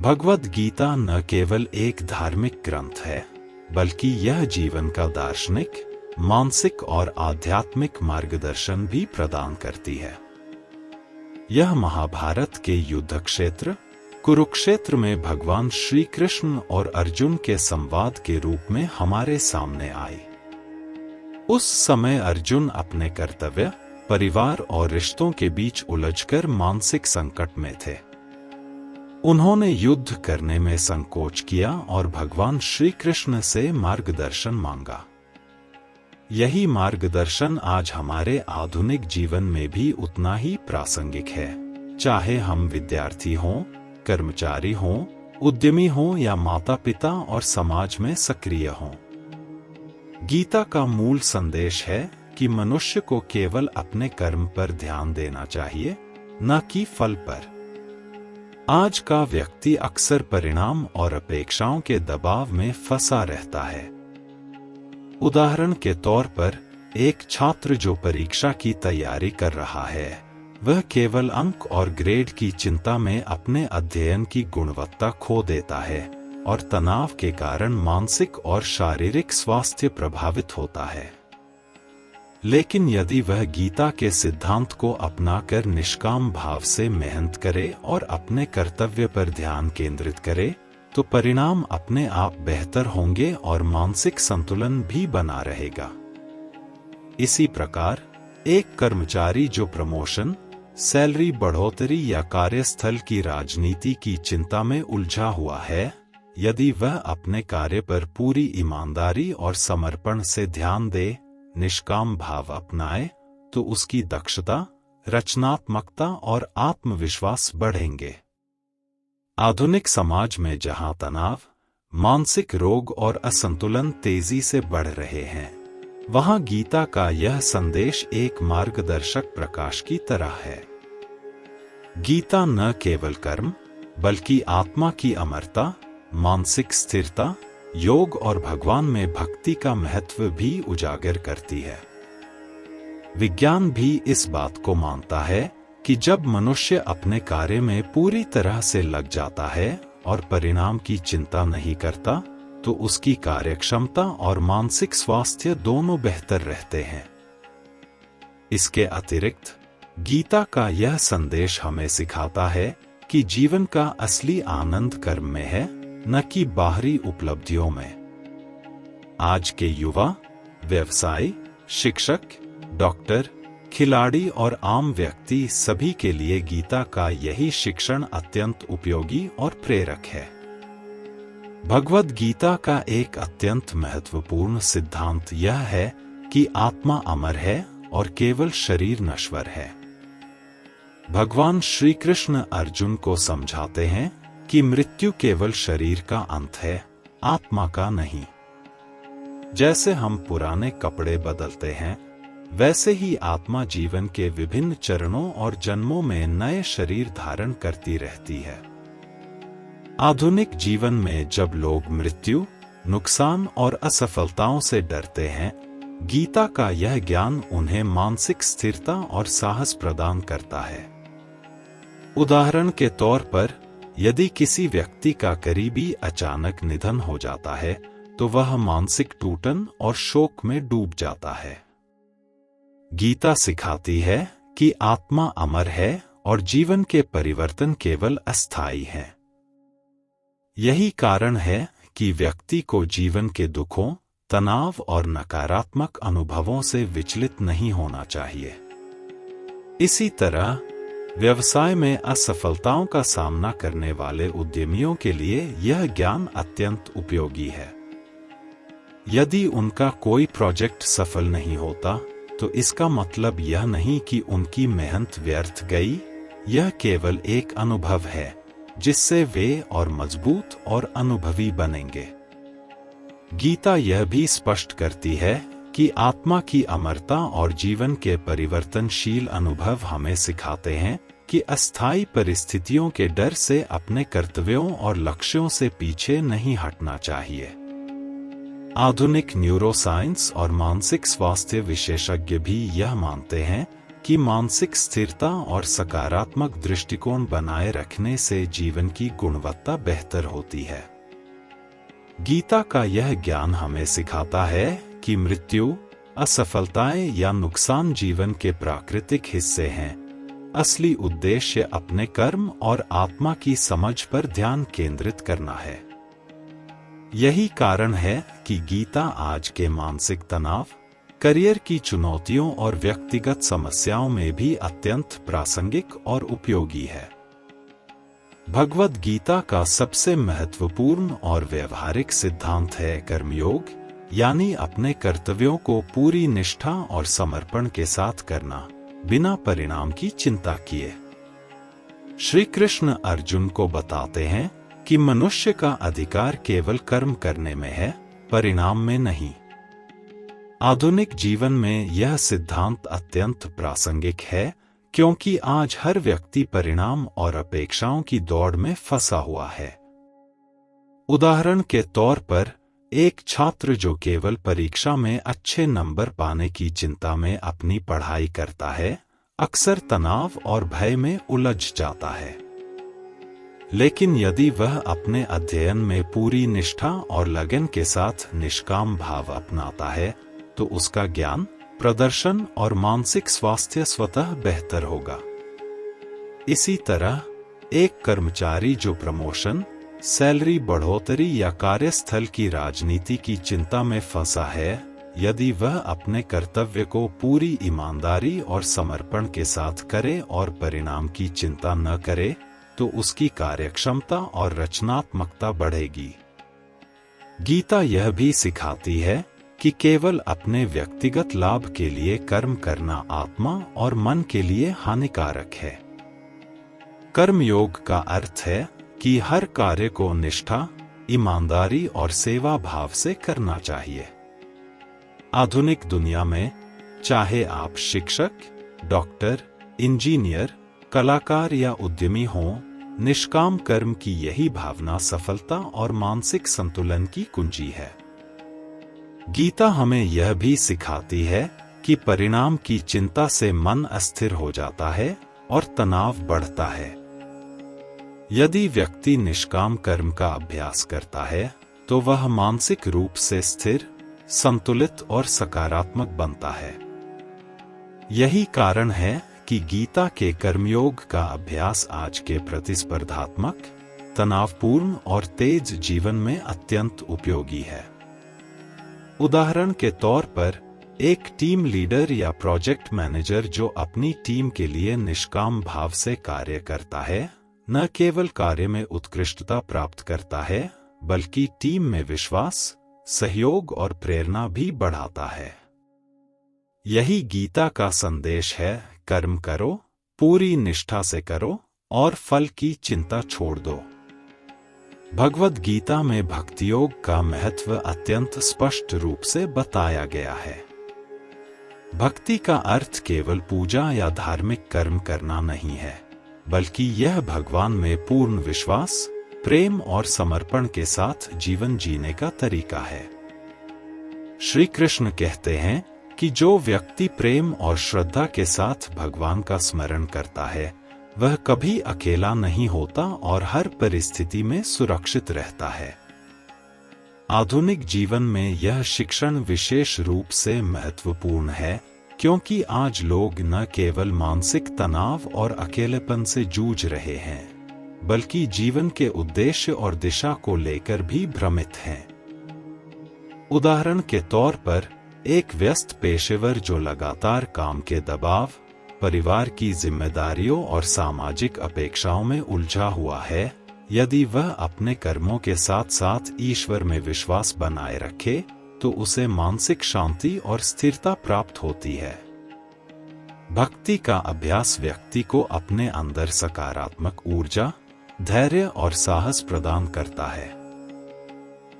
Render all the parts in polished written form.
भगवद गीता न केवल एक धार्मिक ग्रंथ है, बल्कि यह जीवन का दार्शनिक, मानसिक और आध्यात्मिक मार्गदर्शन भी प्रदान करती है। यह महाभारत के युद्ध क्षेत्र कुरुक्षेत्र में भगवान श्री कृष्ण और अर्जुन के संवाद के रूप में हमारे सामने आई। उस समय अर्जुन अपने कर्तव्य, परिवार और रिश्तों के बीच उलझकर मानसिक संकट में थे। उन्होंने युद्ध करने में संकोच किया और भगवान श्री कृष्ण से मार्गदर्शन मांगा। यही मार्गदर्शन आज हमारे आधुनिक जीवन में भी उतना ही प्रासंगिक है, चाहे हम विद्यार्थी हों, कर्मचारी हों, उद्यमी हों या माता-पिता और समाज में सक्रिय हों। गीता का मूल संदेश है कि मनुष्य को केवल अपने कर्म पर ध्यान देना चाहिए, न कि फल पर। आज का व्यक्ति अक्सर परिणाम और अपेक्षाओं के दबाव में फंसा रहता है। उदाहरण के तौर पर, एक छात्र जो परीक्षा की तैयारी कर रहा है, वह केवल अंक और ग्रेड की चिंता में अपने अध्ययन की गुणवत्ता खो देता है और तनाव के कारण मानसिक और शारीरिक स्वास्थ्य प्रभावित होता है। लेकिन यदि वह गीता के सिद्धांत को अपनाकर निष्काम भाव से मेहनत करे और अपने कर्तव्य पर ध्यान केंद्रित करे, तो परिणाम अपने आप बेहतर होंगे और मानसिक संतुलन भी बना रहेगा। इसी प्रकार, एक कर्मचारी जो प्रमोशन, सैलरी बढ़ोतरी या कार्यस्थल की राजनीति की चिंता में उलझा हुआ है, यदि वह अपने कार्य पर पूरी ईमानदारी और समर्पण से ध्यान दे, निष्काम भाव अपनाए, तो उसकी दक्षता, रचनात्मकता और आत्मविश्वास बढ़ेंगे। आधुनिक समाज में जहां तनाव, मानसिक रोग और असंतुलन तेजी से बढ़ रहे हैं, वहां गीता का यह संदेश एक मार्गदर्शक प्रकाश की तरह है। गीता न केवल कर्म, बल्कि आत्मा की अमरता, मानसिक स्थिरता, योग और भगवान में भक्ति का महत्व भी उजागर करती है। विज्ञान भी इस बात को मानता है कि जब मनुष्य अपने कार्य में पूरी तरह से लग जाता है और परिणाम की चिंता नहीं करता, तो उसकी कार्यक्षमता और मानसिक स्वास्थ्य दोनों बेहतर रहते हैं। इसके अतिरिक्त, गीता का यह संदेश हमें सिखाता है कि जीवन का असली आनंद कर्म में है, न कि बाहरी उपलब्धियों में। आज के युवा, व्यवसायी, शिक्षक, डॉक्टर, खिलाड़ी और आम व्यक्ति सभी के लिए गीता का यही शिक्षण अत्यंत उपयोगी और प्रेरक है। भगवद गीता का एक अत्यंत महत्वपूर्ण सिद्धांत यह है कि आत्मा अमर है और केवल शरीर नश्वर है। भगवान श्री कृष्ण अर्जुन को समझाते हैं कि मृत्यु केवल शरीर का अंत है, आत्मा का नहीं। जैसे हम पुराने कपड़े बदलते हैं, वैसे ही आत्मा जीवन के विभिन्न चरणों और जन्मों में नए शरीर धारण करती रहती है। आधुनिक जीवन में जब लोग मृत्यु, नुकसान और असफलताओं से डरते हैं, गीता का यह ज्ञान उन्हें मानसिक स्थिरता और साहस प्रदान करता है। उदाहरण के तौर पर, यदि किसी व्यक्ति का करीबी अचानक निधन हो जाता है, तो वह मानसिक टूटन और शोक में डूब जाता है। गीता सिखाती है कि आत्मा अमर है और जीवन के परिवर्तन केवल अस्थायी हैं। यही कारण है कि व्यक्ति को जीवन के दुखों, तनाव और नकारात्मक अनुभवों से विचलित नहीं होना चाहिए। इसी तरह, व्यवसाय में असफलताओं का सामना करने वाले उद्यमियों के लिए यह ज्ञान अत्यंत उपयोगी है। यदि उनका कोई प्रोजेक्ट सफल नहीं होता, तो इसका मतलब यह नहीं कि उनकी मेहनत व्यर्थ गई, यह केवल एक अनुभव है जिससे वे और मजबूत और अनुभवी बनेंगे। गीता यह भी स्पष्ट करती है कि आत्मा की अमरता और जीवन के परिवर्तनशील अनुभव हमें सिखाते हैं कि अस्थायी परिस्थितियों के डर से अपने कर्तव्यों और लक्ष्यों से पीछे नहीं हटना चाहिए। आधुनिक न्यूरोसाइंस और मानसिक स्वास्थ्य विशेषज्ञ भी यह मानते हैं कि मानसिक स्थिरता और सकारात्मक दृष्टिकोण बनाए रखने से जीवन की गुणवत्ता बेहतर होती है। गीता का यह ज्ञान हमें सिखाता है कि मृत्यु, असफलताएं या नुकसान जीवन के प्राकृतिक हिस्से हैं। असली उद्देश्य अपने कर्म और आत्मा की समझ पर ध्यान केंद्रित करना है। यही कारण है कि गीता आज के मानसिक तनाव, करियर की चुनौतियों और व्यक्तिगत समस्याओं में भी अत्यंत प्रासंगिक और उपयोगी है। भगवद गीता का सबसे महत्वपूर्ण और व्यवहारिक सिद्धांत है कर्मयोग, यानी अपने कर्तव्यों को पूरी निष्ठा और समर्पण के साथ करना, बिना परिणाम की चिंता किए। श्री कृष्ण अर्जुन को बताते हैं कि मनुष्य का अधिकार केवल कर्म करने में है, परिणाम में नहीं। आधुनिक जीवन में यह सिद्धांत अत्यंत प्रासंगिक है, क्योंकि आज हर व्यक्ति परिणाम और अपेक्षाओं की दौड़ में फंसा हुआ है। उदाहरण के तौर पर, एक छात्र जो केवल परीक्षा में अच्छे नंबर पाने की चिंता में अपनी पढ़ाई करता है, अक्सर तनाव और भय में उलझ जाता है। लेकिन यदि वह अपने अध्ययन में पूरी निष्ठा और लगन के साथ निष्काम भाव अपनाता है, तो उसका ज्ञान, प्रदर्शन और मानसिक स्वास्थ्य स्वतः बेहतर होगा। इसी तरह, एक कर्मचारी जो प्रमोशन, सैलरी बढ़ोतरी या कार्यस्थल की राजनीति की चिंता में फंसा है, यदि वह अपने कर्तव्य को पूरी ईमानदारी और समर्पण के साथ करे और परिणाम की चिंता न करे, तो उसकी कार्यक्षमता और रचनात्मकता बढ़ेगी। गीता यह भी सिखाती है कि केवल अपने व्यक्तिगत लाभ के लिए कर्म करना आत्मा और मन के लिए हानिकारक है। कर्मयोग का अर्थ है कि हर कार्य को निष्ठा, ईमानदारी और सेवा भाव से करना चाहिए। आधुनिक दुनिया में, चाहे आप शिक्षक, डॉक्टर, इंजीनियर, कलाकार या उद्यमी हों, निष्काम कर्म की यही भावना सफलता और मानसिक संतुलन की कुंजी है। गीता हमें यह भी सिखाती है कि परिणाम की चिंता से मन अस्थिर हो जाता है और तनाव बढ़ता है। यदि व्यक्ति निष्काम कर्म का अभ्यास करता है, तो वह मानसिक रूप से स्थिर, संतुलित और सकारात्मक बनता है। यही कारण है कि गीता के कर्मयोग का अभ्यास आज के प्रतिस्पर्धात्मक, तनावपूर्ण और तेज जीवन में अत्यंत उपयोगी है। उदाहरण के तौर पर, एक टीम लीडर या प्रोजेक्ट मैनेजर जो अपनी टीम के लिए निष्काम भाव से कार्य करता है, न केवल कार्य में उत्कृष्टता प्राप्त करता है, बल्कि टीम में विश्वास, सहयोग और प्रेरणा भी बढ़ाता है। यही गीता का संदेश है, कर्म करो, पूरी निष्ठा से करो और फल की चिंता छोड़ दो। भगवद गीता में भक्ति योग का महत्व अत्यंत स्पष्ट रूप से बताया गया है। भक्ति का अर्थ केवल पूजा या धार्मिक कर्म करना नहीं है, बल्कि यह भगवान में पूर्ण विश्वास, प्रेम और समर्पण के साथ जीवन जीने का तरीका है। श्री कृष्ण कहते हैं कि जो व्यक्ति प्रेम और श्रद्धा के साथ भगवान का स्मरण करता है, वह कभी अकेला नहीं होता और हर परिस्थिति में सुरक्षित रहता है। आधुनिक जीवन में यह शिक्षण विशेष रूप से महत्वपूर्ण है, क्योंकि आज लोग न केवल मानसिक तनाव और अकेलेपन से जूझ रहे हैं, बल्कि जीवन के उद्देश्य और दिशा को लेकर भी भ्रमित हैं। उदाहरण के तौर पर, एक व्यस्त पेशेवर जो लगातार काम के दबाव, परिवार की जिम्मेदारियों और सामाजिक अपेक्षाओं में उलझा हुआ है, यदि वह अपने कर्मों के साथ साथ ईश्वर में विश्वास बनाए रखे, तो उसे मानसिक शांति और स्थिरता प्राप्त होती है। भक्ति का अभ्यास व्यक्ति को अपने अंदर सकारात्मक ऊर्जा, धैर्य और साहस प्रदान करता है।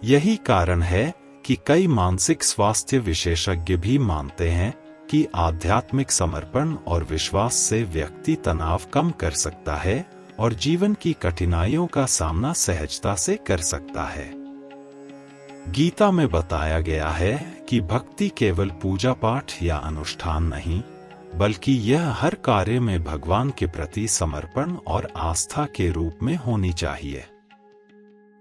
यही कारण है कि कई मानसिक स्वास्थ्य विशेषज्ञ भी मानते हैं कि आध्यात्मिक समर्पण और विश्वास से व्यक्ति तनाव कम कर सकता है और जीवन की कठिनाइयों का सामना सहजता से कर सकता है। गीता में बताया गया है कि भक्ति केवल पूजा पाठ या अनुष्ठान नहीं, बल्कि यह हर कार्य में भगवान के प्रति समर्पण और आस्था के रूप में होनी चाहिए।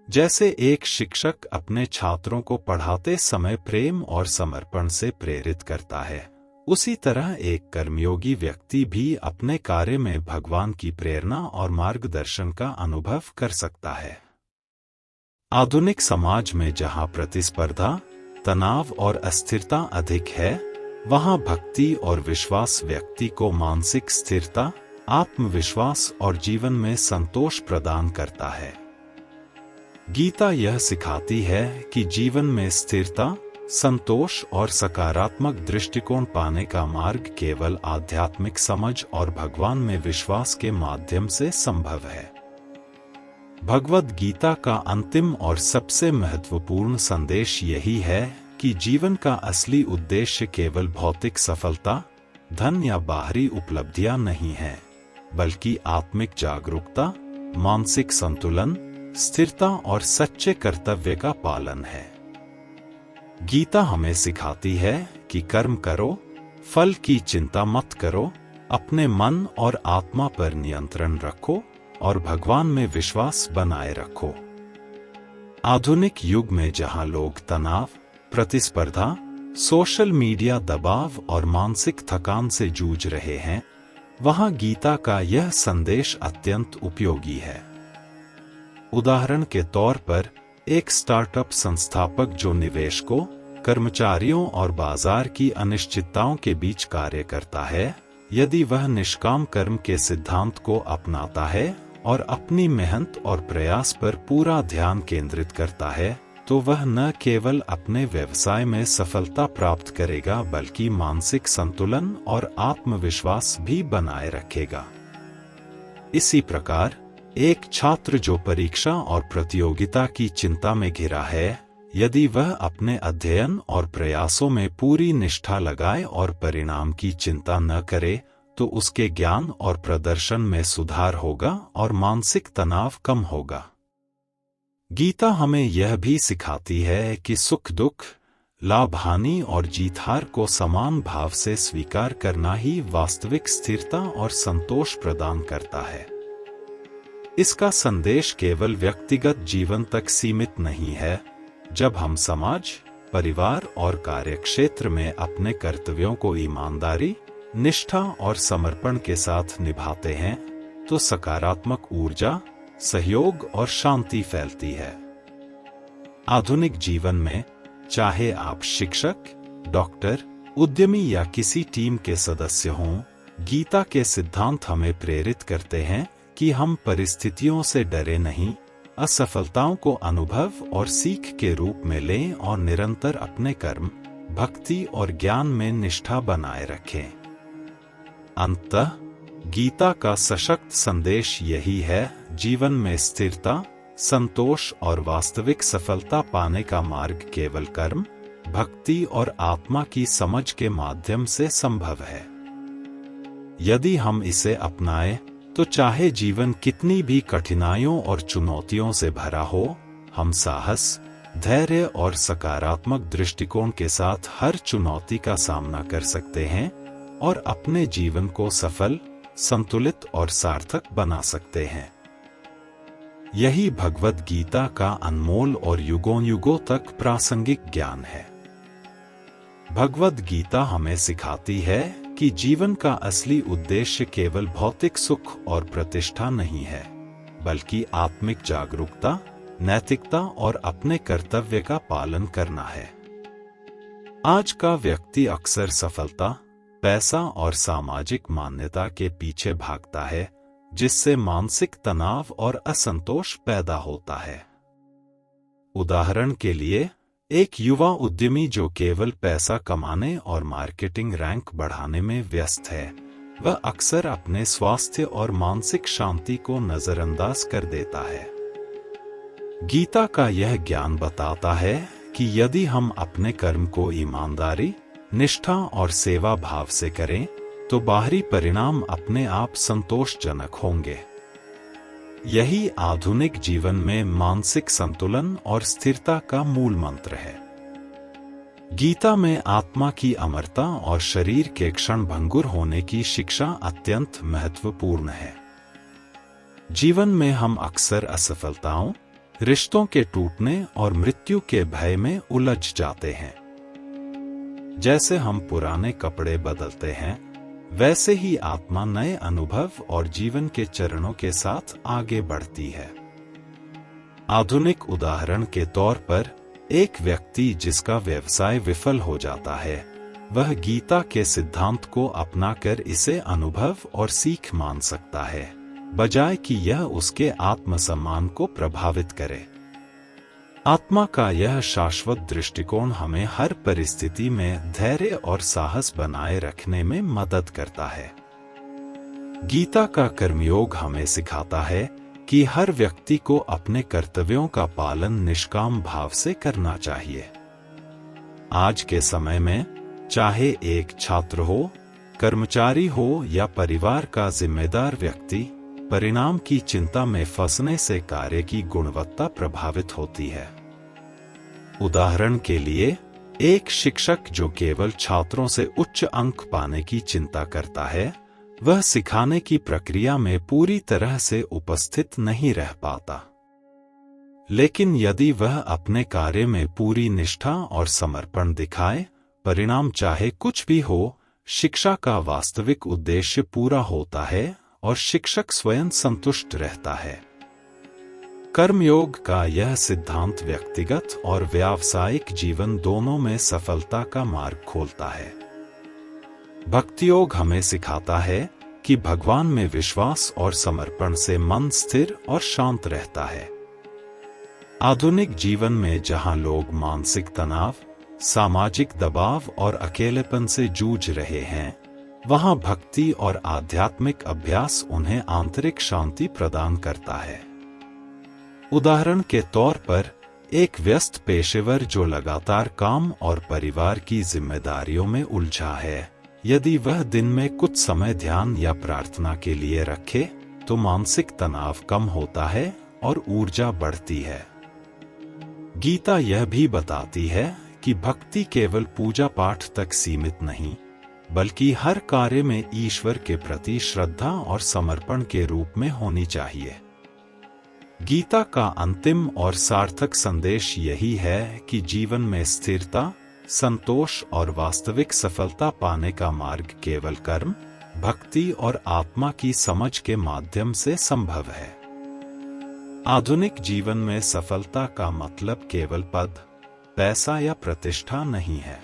जैसे एक शिक्षक अपने छात्रों को पढ़ाते समय प्रेम और समर्पण से प्रेरित करता है, उसी तरह एक कर्मयोगी व्यक्ति भी अपने कार्य में भगवान की प्रेरणा और मार्गदर्शन का अनुभव कर सकता है। आधुनिक समाज में जहां प्रतिस्पर्धा, तनाव और अस्थिरता अधिक है, वहां भक्ति और विश्वास व्यक्ति को मानसिक स्थिरता, आत्मविश्वास और जीवन में संतोष प्रदान करता है। गीता यह सिखाती है कि जीवन में स्थिरता, संतोष और सकारात्मक दृष्टिकोण पाने का मार्ग केवल आध्यात्मिक समझ और भगवान में विश्वास के माध्यम से संभव है। भगवद गीता का अंतिम और सबसे महत्वपूर्ण संदेश यही है कि जीवन का असली उद्देश्य केवल भौतिक सफलता, धन या बाहरी उपलब्धियां नहीं है, बल्कि आत्मिक जागरूकता, मानसिक संतुलन, स्थिरता और सच्चे कर्तव्य का पालन है। गीता हमें सिखाती है कि कर्म करो, फल की चिंता मत करो, अपने मन और आत्मा पर नियंत्रण रखो और भगवान में विश्वास बनाए रखो। आधुनिक युग में जहां लोग तनाव, प्रतिस्पर्धा, सोशल मीडिया दबाव और मानसिक थकान से जूझ रहे हैं, वहां गीता का यह संदेश अत्यंत उपयोगी है। उदाहरण के तौर पर, एक स्टार्टअप संस्थापक जो निवेशकों, कर्मचारियों और बाजार की अनिश्चितताओं के बीच कार्य करता है, यदि वह निष्काम कर्म के सिद्धांत को अपनाता है और अपनी मेहनत और प्रयास पर पूरा ध्यान केंद्रित करता है, तो वह न केवल अपने व्यवसाय में सफलता प्राप्त करेगा बल्कि मानसिक संतुलन और आत्मविश्वास भी बनाए रखेगा। इसी प्रकार, एक छात्र जो परीक्षा और प्रतियोगिता की चिंता में घिरा है, यदि वह अपने अध्ययन और प्रयासों में पूरी निष्ठा लगाए और परिणाम की चिंता न करे, तो उसके ज्ञान और प्रदर्शन में सुधार होगा और मानसिक तनाव कम होगा। गीता हमें यह भी सिखाती है कि सुख दुख, लाभ हानि और जीत हार को समान भाव से स्वीकार करना ही वास्तविक स्थिरता और संतोष प्रदान करता है। इसका संदेश केवल व्यक्तिगत जीवन तक सीमित नहीं है। जब हम समाज, परिवार और कार्यक्षेत्र में अपने कर्तव्यों को ईमानदारी, निष्ठा और समर्पण के साथ निभाते हैं, तो सकारात्मक ऊर्जा, सहयोग और शांति फैलती है। आधुनिक जीवन में, चाहे आप शिक्षक, डॉक्टर, उद्यमी या किसी टीम के सदस्य हों, गीता के सिद्धांत हमें प्रेरित करते हैं कि हम परिस्थितियों से डरे नहीं, असफलताओं को अनुभव और सीख के रूप में लें और निरंतर अपने कर्म, भक्ति और ज्ञान में निष्ठा बनाए रखें। अंततः गीता का सशक्त संदेश यही है, जीवन में स्थिरता, संतोष और वास्तविक सफलता पाने का मार्ग केवल कर्म, भक्ति और आत्मा की समझ के माध्यम से संभव है। यदि हम इसे अपनाएं, तो चाहे जीवन कितनी भी कठिनाइयों और चुनौतियों से भरा हो, हम साहस, धैर्य और सकारात्मक दृष्टिकोण के साथ हर चुनौती का सामना कर सकते हैं और अपने जीवन को सफल, संतुलित और सार्थक बना सकते हैं। यही भगवद गीता का अनमोल और युगों युगों तक प्रासंगिक ज्ञान है। भगवद गीता हमें सिखाती है कि जीवन का असली उद्देश्य केवल भौतिक सुख और प्रतिष्ठा नहीं है, बल्कि आत्मिक जागरूकता, नैतिकता और अपने कर्तव्य का पालन करना है। आज का व्यक्ति अक्सर सफलता, पैसा और सामाजिक मान्यता के पीछे भागता है, जिससे मानसिक तनाव और असंतोष पैदा होता है। उदाहरण के लिए, एक युवा उद्यमी जो केवल पैसा कमाने और मार्केटिंग रैंक बढ़ाने में व्यस्त है, वह अक्सर अपने स्वास्थ्य और मानसिक शांति को नजरअंदाज कर देता है। गीता का यह ज्ञान बताता है कि यदि हम अपने कर्म को ईमानदारी, निष्ठा और सेवा भाव से करें, तो बाहरी परिणाम अपने आप संतोषजनक होंगे। यही आधुनिक जीवन में मानसिक संतुलन और स्थिरता का मूल मंत्र है। गीता में आत्मा की अमरता और शरीर के क्षणभंगुर होने की शिक्षा अत्यंत महत्वपूर्ण है। जीवन में हम अक्सर असफलताओं, रिश्तों के टूटने और मृत्यु के भय में उलझ जाते हैं। जैसे हम पुराने कपड़े बदलते हैं, वैसे ही आत्मा नए अनुभव और जीवन के चरणों के साथ आगे बढ़ती है। आधुनिक उदाहरण के तौर पर एक व्यक्ति जिसका व्यवसाय विफल हो जाता है, वह गीता के सिद्धांत को अपनाकर इसे अनुभव और सीख मान सकता है, बजाय कि यह उसके आत्मसम्मान को प्रभावित करे। आत्मा का यह शाश्वत दृष्टिकोण हमें हर परिस्थिति में धैर्य और साहस बनाए रखने में मदद करता है। गीता का कर्मयोग हमें सिखाता है कि हर व्यक्ति को अपने कर्तव्यों का पालन निष्काम भाव से करना चाहिए। आज के समय में चाहे एक छात्र हो, कर्मचारी हो या परिवार का जिम्मेदार व्यक्ति, परिणाम की चिंता में फंसने से कार्य की गुणवत्ता प्रभावित होती है। उदाहरण के लिए, एक शिक्षक जो केवल छात्रों से उच्च अंक पाने की चिंता करता है, वह सिखाने की प्रक्रिया में पूरी तरह से उपस्थित नहीं रह पाता। लेकिन यदि वह अपने कार्य में पूरी निष्ठा और समर्पण दिखाए, परिणाम चाहे कुछ भी हो, शिक्षा का वास्तविक उद्देश्य पूरा होता है और शिक्षक स्वयं संतुष्ट रहता है। कर्मयोग का यह सिद्धांत व्यक्तिगत और व्यावसायिक जीवन दोनों में सफलता का मार्ग खोलता है। भक्ति योग हमें सिखाता है कि भगवान में विश्वास और समर्पण से मन स्थिर और शांत रहता है। आधुनिक जीवन में जहां लोग मानसिक तनाव, सामाजिक दबाव और अकेलेपन से जूझ रहे हैं, वहां भक्ति और आध्यात्मिक अभ्यास उन्हें आंतरिक शांति प्रदान करता है। उदाहरण के तौर पर, एक व्यस्त पेशेवर जो लगातार काम और परिवार की जिम्मेदारियों में उलझा है, यदि वह दिन में कुछ समय ध्यान या प्रार्थना के लिए रखे, तो मानसिक तनाव कम होता है और ऊर्जा बढ़ती है। गीता यह भी बताती है कि भक्ति केवल पूजा पाठ तक सीमित नहीं, बल्कि हर कार्य में ईश्वर के प्रति श्रद्धा और समर्पण के रूप में होनी चाहिए। गीता का अंतिम और सार्थक संदेश यही है कि जीवन में स्थिरता, संतोष और वास्तविक सफलता पाने का मार्ग केवल कर्म, भक्ति और आत्मा की समझ के माध्यम से संभव है। आधुनिक जीवन में सफलता का मतलब केवल पद, पैसा या प्रतिष्ठा नहीं है।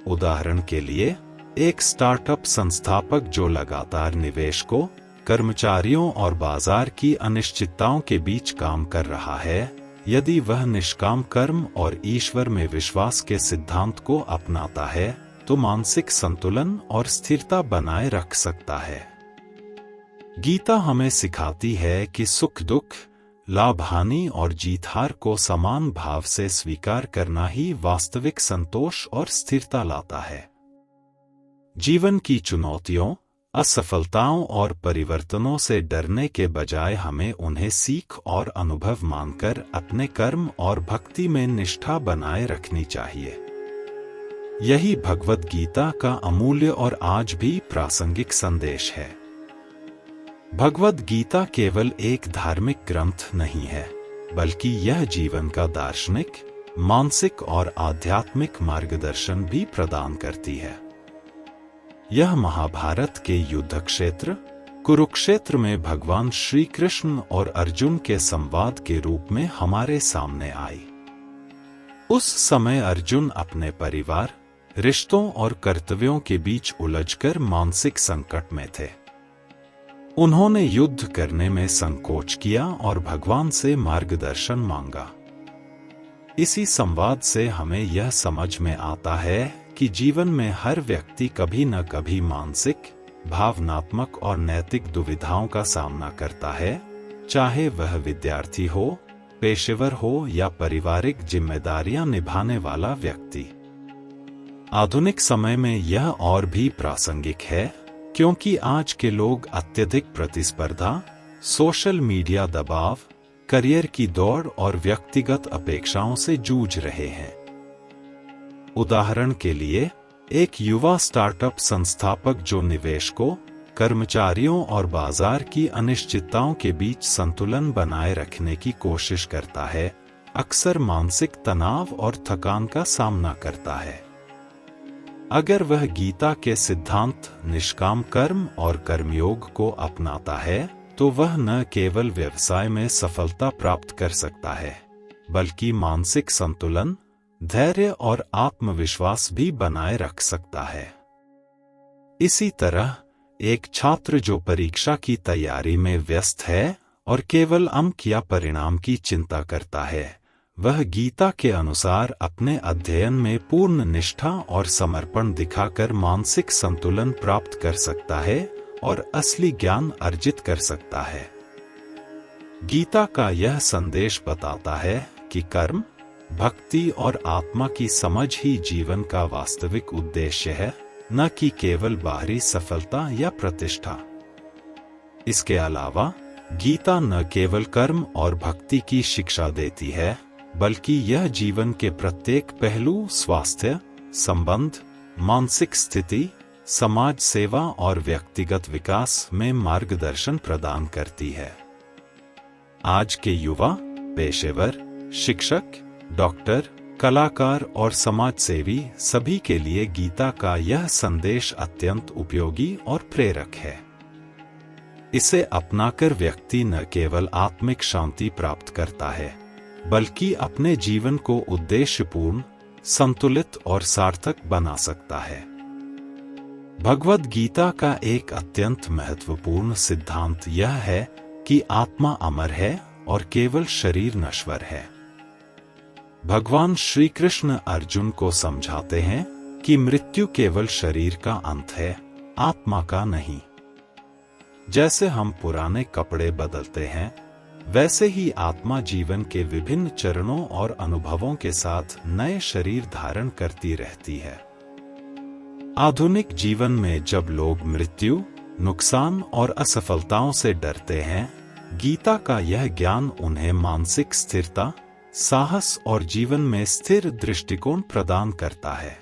उदाहरण के लिए, एक स्टार्टअप संस्थापक जो लगातार निवेशकों, कर्मचारियों और बाजार की अनिश्चितताओं के बीच काम कर रहा है, यदि वह निष्काम कर्म और ईश्वर में विश्वास के सिद्धांत को अपनाता है, तो मानसिक संतुलन और स्थिरता बनाए रख सकता है। गीता हमें सिखाती है कि सुख दुख, लाभ हानि और जीत हार को समान भाव से स्वीकार करना ही वास्तविक संतोष और स्थिरता लाता है। जीवन की चुनौतियों, असफलताओं और परिवर्तनों से डरने के बजाय हमें उन्हें सीख और अनुभव मानकर अपने कर्म और भक्ति में निष्ठा बनाए रखनी चाहिए। यही भगवद गीता का अमूल्य और आज भी प्रासंगिक संदेश है। भगवद गीता केवल एक धार्मिक ग्रंथ नहीं है, बल्कि यह जीवन का दार्शनिक, मानसिक और आध्यात्मिक मार्गदर्शन भी प्रदान करती है। यह महाभारत के युद्ध क्षेत्र, कुरुक्षेत्र में भगवान श्री कृष्ण और अर्जुन के संवाद के रूप में हमारे सामने आई। उस समय अर्जुन अपने परिवार, रिश्तों और कर्तव्यों के बीच उलझकर मानसिक संकट में थे। उन्होंने युद्ध करने में संकोच किया और भगवान से मार्गदर्शन मांगा। इसी संवाद से हमें यह समझ में आता है कि जीवन में हर व्यक्ति कभी न कभी मानसिक, भावनात्मक और नैतिक दुविधाओं का सामना करता है, चाहे वह विद्यार्थी हो, पेशेवर हो या पारिवारिक जिम्मेदारियां निभाने वाला व्यक्ति। आधुनिक समय में यह और भी प्रासंगिक है, क्योंकि आज के लोग अत्यधिक प्रतिस्पर्धा, सोशल मीडिया दबाव, करियर की दौड़ और व्यक्तिगत अपेक्षाओं से जूझ रहे हैं। उदाहरण के लिए, एक युवा स्टार्टअप संस्थापक जो निवेशकों, कर्मचारियों और बाजार की अनिश्चितताओं के बीच संतुलन बनाए रखने की कोशिश करता है, अक्सर मानसिक तनाव और थकान का सामना करता है। अगर वह गीता के सिद्धांत निष्काम कर्म और कर्मयोग को अपनाता है, तो वह न केवल व्यवसाय में सफलता प्राप्त कर सकता है, बल्कि मानसिक संतुलन, धैर्य और आत्मविश्वास भी बनाए रख सकता है। इसी तरह एक छात्र जो परीक्षा की तैयारी में व्यस्त है और केवल अंक या परिणाम की चिंता करता है, वह गीता के अनुसार अपने अध्ययन में पूर्ण निष्ठा और समर्पण दिखाकर मानसिक संतुलन प्राप्त कर सकता है और असली ज्ञान अर्जित कर सकता है। गीता का यह संदेश बताता है कि कर्म, भक्ति और आत्मा की समझ ही जीवन का वास्तविक उद्देश्य है, न कि केवल बाहरी सफलता या प्रतिष्ठा। इसके अलावा गीता न केवल कर्म और भक्ति की शिक्षा देती है, बल्कि यह जीवन के प्रत्येक पहलू, स्वास्थ्य, संबंध, मानसिक स्थिति, समाज सेवा और व्यक्तिगत विकास में मार्गदर्शन प्रदान करती है। आज के युवा, पेशेवर, शिक्षक, डॉक्टर, कलाकार और समाजसेवी सभी के लिए गीता का यह संदेश अत्यंत उपयोगी और प्रेरक है। इसे अपनाकर व्यक्ति न केवल आत्मिक शांति प्राप्त करता है, बल्कि अपने जीवन को उद्देश्यपूर्ण, संतुलित और सार्थक बना सकता है। भगवद गीता का एक अत्यंत महत्वपूर्ण सिद्धांत यह है कि आत्मा अमर है और केवल शरीर नश्वर है। भगवान श्री कृष्ण अर्जुन को समझाते हैं कि मृत्यु केवल शरीर का अंत है, आत्मा का नहीं। जैसे हम पुराने कपड़े बदलते हैं, वैसे ही आत्मा जीवन के विभिन्न चरणों और अनुभवों के साथ नए शरीर धारण करती रहती है। आधुनिक जीवन में जब लोग मृत्यु, नुकसान और असफलताओं से डरते हैं, गीता का यह ज्ञान उन्हें मानसिक स्थिरता, साहस और जीवन में स्थिर दृष्टिकोण प्रदान करता है।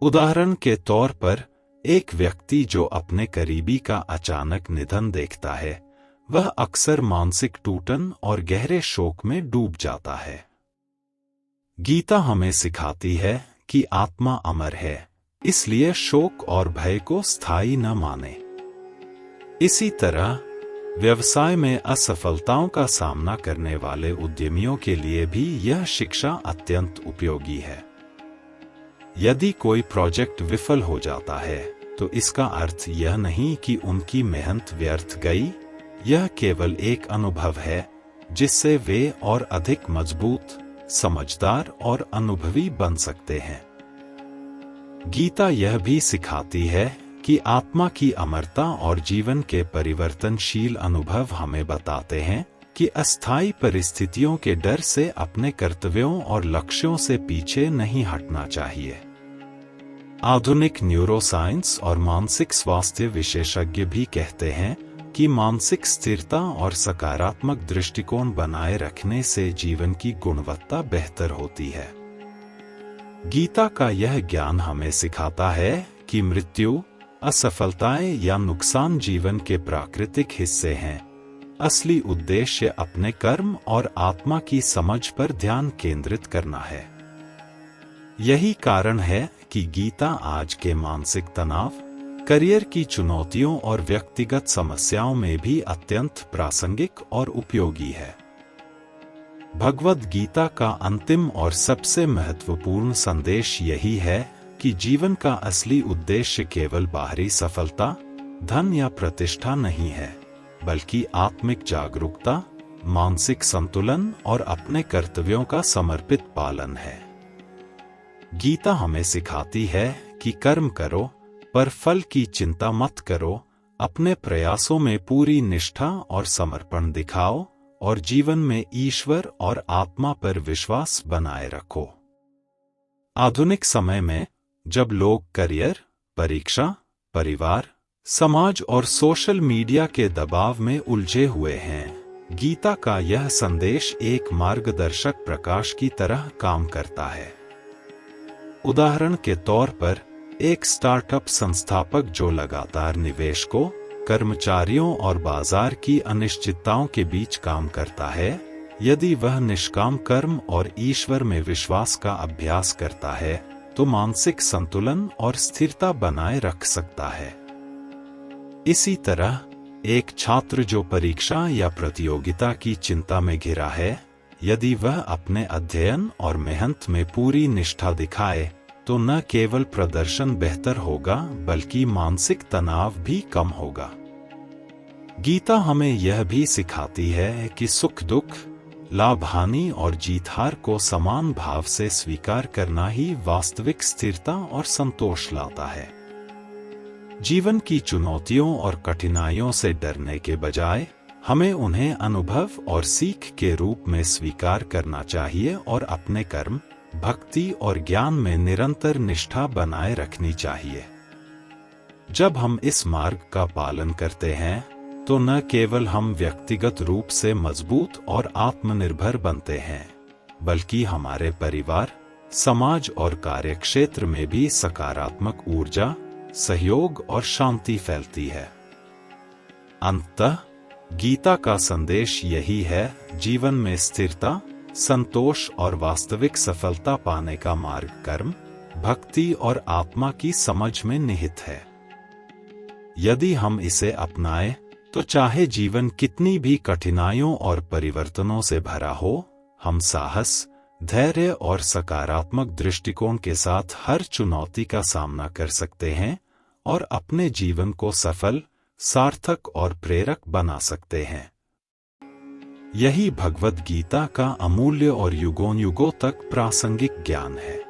उदाहरण के तौर पर, एक व्यक्ति जो अपने करीबी का अचानक निधन देखता है, वह अक्सर मानसिक टूटन और गहरे शोक में डूब जाता है। गीता हमें सिखाती है कि आत्मा अमर है, इसलिए शोक और भय को स्थायी न माने। इसी तरह व्यवसाय में असफलताओं का सामना करने वाले उद्यमियों के लिए भी यह शिक्षा अत्यंत उपयोगी है। यदि कोई प्रोजेक्ट विफल हो जाता है, तो इसका अर्थ यह नहीं कि उनकी मेहनत व्यर्थ गई, यह केवल एक अनुभव है जिससे वे और अधिक मजबूत, समझदार और अनुभवी बन सकते हैं। गीता यह भी सिखाती है कि आत्मा की अमरता और जीवन के परिवर्तनशील अनुभव हमें बताते हैं कि अस्थायी परिस्थितियों के डर से अपने कर्तव्यों और लक्ष्यों से पीछे नहीं हटना चाहिए। आधुनिक न्यूरोसाइंस और मानसिक स्वास्थ्य विशेषज्ञ भी कहते हैं कि मानसिक स्थिरता और सकारात्मक दृष्टिकोण बनाए रखने से जीवन की गुणवत्ता बेहतर होती है। गीता का यह ज्ञान हमें सिखाता है कि मृत्यु, असफलताएं या नुकसान जीवन के प्राकृतिक हिस्से हैं। असली उद्देश्य अपने कर्म और आत्मा की समझ पर ध्यान केंद्रित करना है। यही कारण है कि गीता आज के मानसिक तनाव, करियर की चुनौतियों और व्यक्तिगत समस्याओं में भी अत्यंत प्रासंगिक और उपयोगी है। भगवद गीता का अंतिम और सबसे महत्वपूर्ण संदेश यही है कि जीवन का असली उद्देश्य केवल बाहरी सफलता, धन या प्रतिष्ठा नहीं है, बल्कि आत्मिक जागरूकता, मानसिक संतुलन और अपने कर्तव्यों का समर्पित पालन है। गीता हमें सिखाती है कि कर्म करो, पर फल की चिंता मत करो, अपने प्रयासों में पूरी निष्ठा और समर्पण दिखाओ और जीवन में ईश्वर और आत्मा पर विश्वास बनाए रखो। आधुनिक समय में जब लोग करियर, परीक्षा, परिवार, समाज और सोशल मीडिया के दबाव में उलझे हुए हैं, गीता का यह संदेश एक मार्गदर्शक प्रकाश की तरह काम करता है। उदाहरण के तौर पर एक स्टार्टअप संस्थापक जो लगातार निवेशकों, कर्मचारियों और बाजार की अनिश्चितताओं के बीच काम करता है, यदि वह निष्काम कर्म और ईश्वर में विश्वास का अभ्यास करता है तो मानसिक संतुलन और स्थिरता बनाए रख सकता है। इसी तरह एक छात्र जो परीक्षा या प्रतियोगिता की चिंता में घिरा है, यदि वह अपने अध्ययन और मेहनत में पूरी निष्ठा दिखाए तो न केवल प्रदर्शन बेहतर होगा बल्कि मानसिक तनाव भी कम होगा। गीता हमें यह भी सिखाती है कि सुख दुख, लाभ हानि और जीत हार को समान भाव से स्वीकार करना ही वास्तविक स्थिरता और संतोष लाता है। जीवन की चुनौतियों और कठिनाइयों से डरने के बजाय हमें उन्हें अनुभव और सीख के रूप में स्वीकार करना चाहिए और अपने कर्म, भक्ति और ज्ञान में निरंतर निष्ठा बनाए रखनी चाहिए। जब हम इस मार्ग का पालन करते हैं तो न केवल हम व्यक्तिगत रूप से मजबूत और आत्मनिर्भर बनते हैं, बल्कि हमारे परिवार, समाज और कार्यक्षेत्र में भी सकारात्मक ऊर्जा, सहयोग और शांति फैलती है। अंततः गीता का संदेश यही है, जीवन में स्थिरता, संतोष और वास्तविक सफलता पाने का मार्ग कर्म, भक्ति और आत्मा की समझ में निहित है। यदि हम इसे अपनाएं तो चाहे जीवन कितनी भी कठिनाइयों और परिवर्तनों से भरा हो, हम साहस, धैर्य और सकारात्मक दृष्टिकोण के साथ हर चुनौती का सामना कर सकते हैं और अपने जीवन को सफल, सार्थक और प्रेरक बना सकते हैं। यही भगवद गीता का अमूल्य और युगों युगों तक प्रासंगिक ज्ञान है।